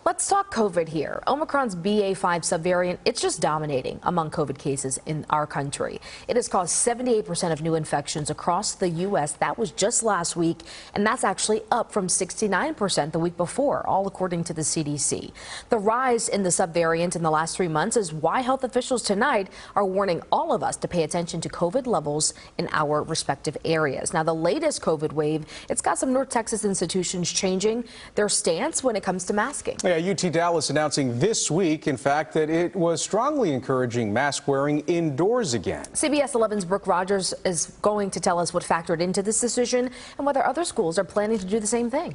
Let's talk COVID here. Omicron's BA.5 subvariant, it's just dominating among COVID cases in our country. It has caused 78% of new infections across the U.S. That was just last week, and that's actually up from 69% the week before, all according to the CDC. The rise in the subvariant in the last 3 months is why health officials tonight are warning all of us to pay attention to COVID levels in our respective areas. Now, the latest COVID wave, it's got some North Texas institutions changing their stance when it comes to masking. Yeah, UT Dallas announcing this week, in fact, that it was strongly encouraging mask wearing indoors again. CBS 11's Brooke Rogers is going to tell us what factored into this decision and whether other schools are planning to do the same thing.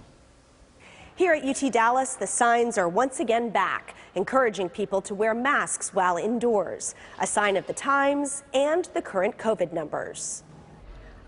Here at UT Dallas, the signs are once again back, encouraging people to wear masks while indoors, a sign of the times and the current COVID numbers.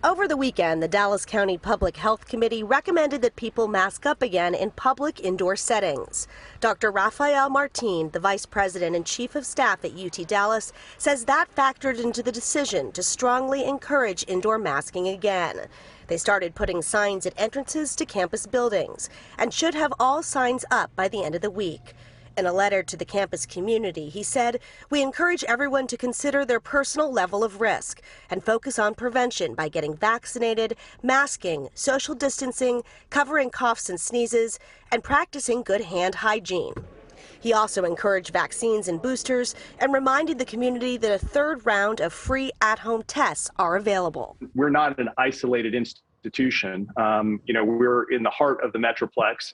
Over the weekend, the Dallas County Public Health Committee recommended that people mask up again in public indoor settings. Dr. Rafael Martin, the Vice President and Chief of Staff at UT Dallas, says that factored into the decision to strongly encourage indoor masking again. They started putting signs at entrances to campus buildings and should have all signs up by the end of the week. In a letter to the campus community, he said, "We encourage everyone to consider their personal level of risk and focus on prevention by getting vaccinated, masking, social distancing, covering coughs and sneezes, and practicing good hand hygiene." He also encouraged vaccines and boosters and reminded the community that a third round of free at-home tests are available. We're not an isolated institution. We're in the heart of the Metroplex.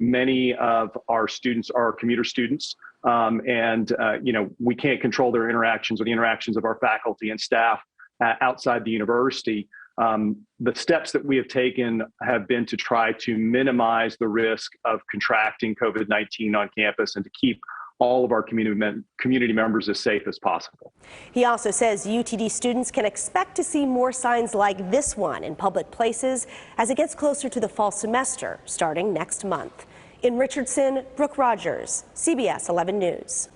Many of our students are commuter students, we can't control their interactions or the interactions of our faculty and staff outside the university. The steps that we have taken have been to try to minimize the risk of contracting COVID-19 on campus and to keep all of our community members as safe as possible. He also says UTD students can expect to see more signs like this one in public places as it gets closer to the fall semester starting next month. In Richardson, Brooke Rogers, CBS 11 News.